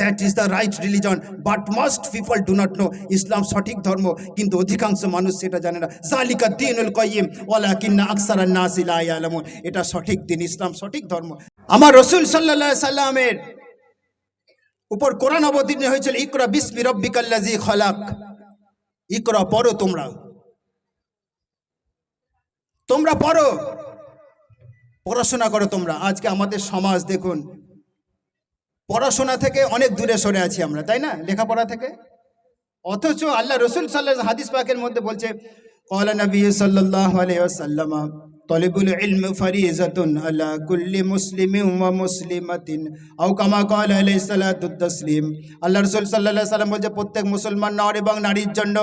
That is the right religion, but most people do not know. ইসলাম সঠিক ধর্ম, কিন্তু অধিকাংশ মানুষ সেটা জানে না। যালিকা দ্বীনুল কাইয়িম ওয়ালাকিন্না আকসারান নাসি লা ইয়ালামুন। এটা সঠিক দিন, ইসলাম সঠিক ধর্ম। আমার রাসূল সাল্লাল্লাহু আলাইহি সাল্লামের উপর কোরআন অবতীর্ণ হয়েছিল, ইকরা বিসমি রাব্বিকাল্লাযী খালাক। ইকরা পড়ো, তোমরা পড়ো, পড়াশোনা করো তোমরা। আজকে আমাদের সমাজ দেখুন, পড়াশোনা থেকে অনেক দূরে সরে আছি আমরা, তাই না? লেখাপড়া থেকে। অথচ আল্লাহ রাসূল সাল্লাল্লাহু হাদিস পাকের মধ্যে বলছে, ক্বালা নবী সাল্লাল্লাহু আলাইহি ওয়াসাল্লাম তালিবুল ইলম ফারিজাতুন আলা কুল্লি মুসলিমিন ওয়া মুসলিমাতিন আও কামা ক্বালা আলাইহিস সালাতু তাসলিম। আল্লাহ রাসূল সাল্লাল্লাহু আলাইহি ওয়াসাল্লাম বলছে, প্রত্যেক মুসলমান নর এবং নারীর জন্য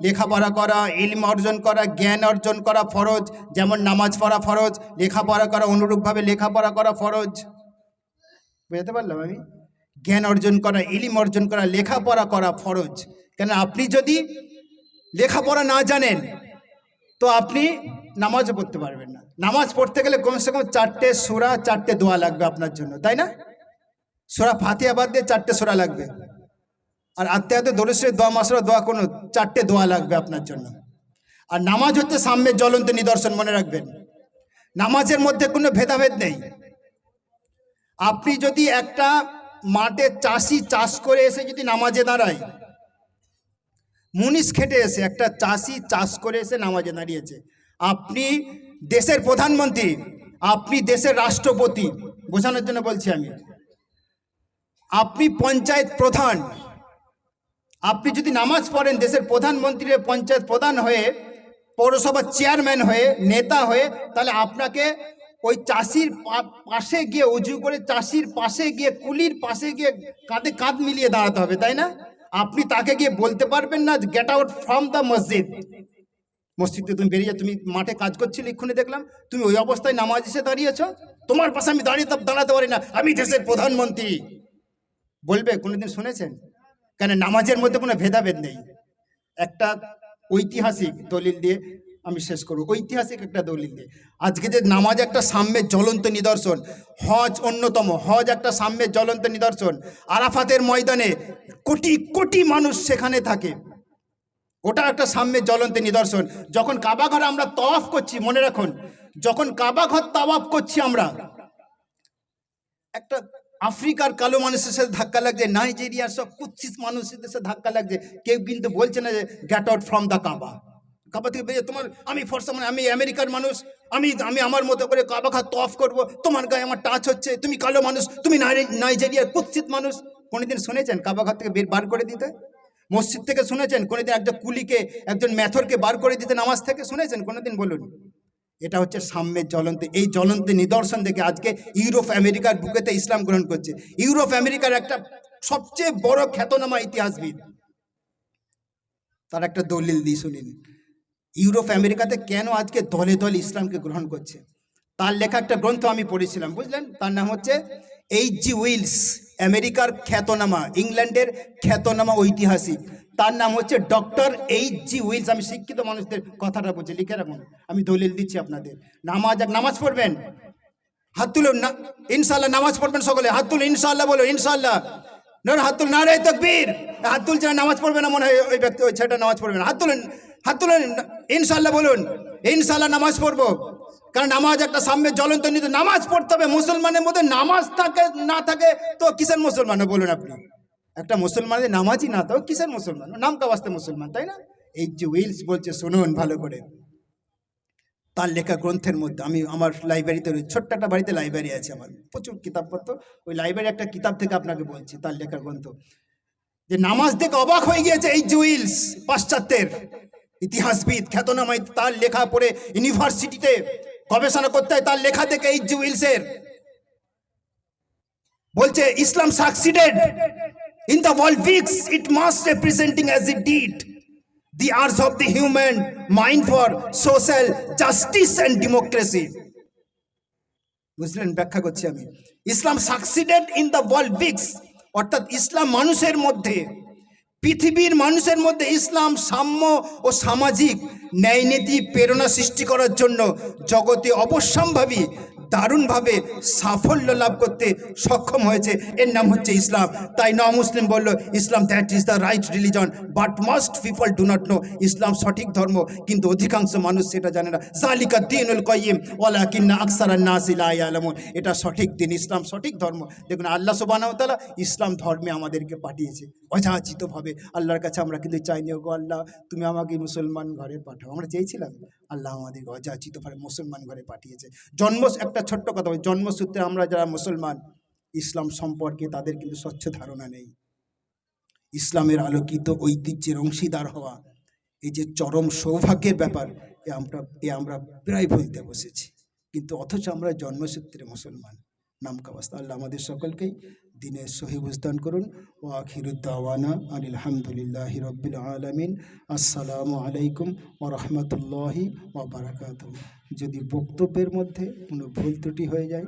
লেখাপড়া করা, ইলম অর্জন করা, জ্ঞান অর্জন করা ফরজ। যেমন নামাজ পড়া ফরজ, লেখাপড়া করা অনুরূপভাবে লেখাপড়া করা ফরজ। বুঝতে পারলাম আমি? জ্ঞান অর্জন করা, ইলম অর্জন করা, লেখাপড়া করা ফরজ। কেন? আপনি যদি লেখাপড়া না জানেন তো আপনি নামাজও পড়তে পারবেন না। নামাজ পড়তে গেলে কমসে কম 4টে সূরা, 4টে দোয়া লাগবে আপনার জন্য, তাই না? সূরা ফাতিহা বাদ দিয়ে 4টে সূরা লাগবে, আর আত্মায়াতে দরুদ শরীফ, দোয়া মাসরা, দোয়া কোনো 4টে দোয়া লাগবে আপনার জন্য। আর নামাজ হচ্ছে সাম্যের জ্বলন্ত নিদর্শন, মনে রাখবেন। নামাজের মধ্যে কোনো ভেদাভেদ নেই। আপনি যদি একটা মাঠে চাষি চাষ করে এসে যদি নামাজে দাঁড়ায়, মুনিশ খেটে এসে একটা চাষি চাষ করে এসে নামাজে দাঁড়িয়েছে, আপনি দেশের প্রধানমন্ত্রী, আপনি দেশের রাষ্ট্রপতি, বোঝানোর জন্য বলছি আমি, আপনি পঞ্চায়েত প্রধান, আপনি যদি নামাজ পড়েন দেশের প্রধানমন্ত্রীর পঞ্চায়েত প্রধান হয়ে, পৌরসভার চেয়ারম্যান হয়ে, নেতা হয়ে, তাহলে আপনাকে ওই চাষির পাশে গিয়ে উজু করে, চাষির পাশে গিয়ে, কুলির পাশে গিয়ে কাঁধে কাঁধ মিলিয়ে দাঁড়াতে হবে, তাই না? আপনি তাকে গিয়ে বলতে পারবেন না গেট আউট ফ্রম দ্য মসজিদ। মসজিদে তুমি বেরিয়ে, তুমি মাঠে কাজ করছিলে, এক্ষুনি দেখলাম তুমি ওই অবস্থায় নামাজ এসে দাঁড়িয়েছো, তোমার পাশে আমি দাঁড়াতে পারি না, আমি দেশের প্রধানমন্ত্রী বলবে? কোনোদিন শুনেছেন? কেন? নামাজের মধ্যে কোনো ভেদাভেদ নেই। একটা ঐতিহাসিক দলিল দিয়ে আমি শেষ করব, ঐতিহাসিক একটা দলিল দিয়ে। আজকে যে নামাজ একটা সাম্যের জ্বলন্ত নিদর্শন, হজ অন্যতম, হজ একটা সাম্যের জ্বলন্ত নিদর্শন। আরাফাতের ময়দানে কোটি কোটি মানুষ সেখানে থাকে, ওটা একটা সাম্যের জ্বলন্ত নিদর্শন। যখন কাবা ঘর আমরা তওয়াফ করছি, মনে রাখুন, যখন কাবা ঘর তওয়াফ করছি আমরা, একটা আফ্রিকার কালো মানুষের সাথে ধাক্কা লাগছে, নাইজেরিয়ার সব কুৎসিত মানুষের সাথে ধাক্কা লাগছে। কেউ কিন্তু বলছে না যে get out from the Kaaba, কাবা থেকে বেরিয়ে, তোমার আমি ফর্সা, মানে আমি আমেরিকার মানুষ, আমি আমার মতো করে কাবা ঘর তওয়াফ করব, তোমার গায়ে আমার টাচ হচ্ছে, তুমি কালো মানুষ, তুমি নাইজেরিয়ার কুৎসিত মানুষ। কোনোদিন শুনেছেন কাবা ঘর থেকে বার করে দিতে? মসজিদ থেকে শুনেছেন কোনোদিন একজন কুলিকে, একজন মেথরকে বার করে দিতে নামাজ থেকে? শুনেছেন কোনোদিন? বলুন। এটা হচ্ছে সাম্যের জ্বলন্ত, এই জ্বলন্ত নিদর্শন দেখে আজকে ইউরোপ আমেরিকার বুকেতে ইসলাম গ্রহণ করছে। ইউরোপ আমেরিকার একটা সবচেয়ে বড় খ্যাতনামা ইতিহাসবিদ, তার একটা দলিল দিয়ে শুনিন। ইউরোপ আমেরিকাতে কেন আজকে দলে দলে ইসলামকে গ্রহণ করছে, তার লেখা একটা গ্রন্থ আমি পড়েছিলাম, বুঝলেন? তার নাম হচ্ছে এইচ.জি. উইলস। আমেরিকার খ্যাতনামা, ইংল্যান্ডের খ্যাতনামা ঐতিহাসিক, তার নাম হচ্ছে ডক্টর এইচ.জি. উইলস। আমি শিক্ষিত মানুষদের কথাটা বলছি, লিখে রাখুন, আমি দলিল দিচ্ছি আপনাদের। নামাজ পড়বেন, হাত তুলুন না, ইনশাল্লাহ নামাজ পড়বেন সকলে, হাত তুলুন, ইনশাল্লাহ বলো, ইনশাল্লাহ। হাত তুলুন, নারে তাকবীর। হাত তুলছে না, নামাজ পড়বে না মনে হয় ওই ব্যক্তি, ওই ছেলেটা নামাজ পড়বে না। হাত তুলুন, ইনশাল্লাহ বলুন, ইনশাল্লাহ নামাজ পড়বো। কারণ নামাজ একটা সাম্যের জ্বলন্ত নীতি, নামাজ পড়তে হবে। মুসলমানের মধ্যে নামাজ থাকে না থাকে তো কিসের মুসলমান বলুন আপনি? একটা মুসলমানের নামাজই না থাকে কিসের মুসলমান? নামটা বাস্তে মুসলমান, তাই না? এইচ.জি. উইলস বলছে, শুনুন ভালো করে, তার লেখা গ্রন্থের মধ্যে, আমি আমার লাইব্রেরিতে, ছোট্ট একটা বাড়িতে লাইব্রেরি আছে আমার, প্রচুর কিতাবপত্র, ওই লাইব্রেরি একটা কিতাব থেকে আপনাকে বলছি, তার লেখা গ্রন্থ, যে নামাজ দেখে অবাক হয়ে গিয়েছে এইচ.জি. উইলস, পাশ্চাত্যের ইতিহাসবিদ, খ্যাতনামা। তার লেখা পড়ে ইউনিভার্সিটিতে গবেষণা করতে হয়, তার লেখা থেকে এইচ.জি. উইলসের বলছে, Islam succeeded in the world weeks it must representing as it did the urge of the human mind for social justice and democracy. বুঝলেন? ব্যাখ্যা করছি আমি। Islam succeeded in the world weeks, অর্থাৎ ইসলাম মানুষের মধ্যে, পৃথিবীর মানুষের মধ্যে ইসলাম সাম্য ও সামাজিক ন্যায়নীতি প্রেরণা সৃষ্টি করার জন্য জগতে অবশ্যম্ভাবী দারুণভাবে সাফল্য লাভ করতে সক্ষম হয়েছে, এর নাম হচ্ছে ইসলাম। তাই ন মুসলিম বলল, Islam that is the right religion, but most people do not know. ইসলাম সঠিক ধর্ম, কিন্তু অধিকাংশ মানুষ সেটা জানে না। জালিকা দ্বীনুল কাইয়িম ওয়ালাকিন্না আকসারান নাসি লা ইয়ালামুন। এটা সঠিক দিন, ইসলাম সঠিক ধর্ম। দেখুন, আল্লাহ সুবহানাহু ওয়া তাআলা ইসলাম ধর্মে আমাদেরকে পাঠিয়েছে অযাচিতভাবে। আল্লাহর কাছে আমরা কিন্তু চাইনি, ওগো আল্লাহ তুমি আমাকে মুসলমান ঘরে পাঠাও। আমরা চেয়েছিলাম, আল্লাহ আমাদেরকে অযাচিতভাবে মুসলমান ঘরে পাঠিয়েছে। একটা ছোট্ট কথা বলি, জন্মসূত্রে আমরা যারা মুসলমান, ইসলাম সম্পর্কে তাদের কিন্তু স্বচ্ছ ধারণা নেই। ইসলামের আলোকিত ঐতিহ্যের অংশীদার হওয়া এই যে চরম সৌভাগ্যের ব্যাপার, আমরা প্রায় ভুলতে বসেছি। কিন্তু অথচ আমরা জন্মসূত্রে মুসলমান, নামকাওয়াস্তা। আল্লাহ আমাদের সকলকেই দিনের সহি বুঝদান করুন। ও আখিরুদ্দাওয়ানা আনিল হামদুলিল্লাহি রাব্বিল আলামিন। আসসালামু আলাইকুম ওয়া রাহমাতুল্লাহি ওয়া বারাকাতুহু। যদি বক্তব্যের মধ্যে কোনো ভুল ত্রুটি হয়ে যায়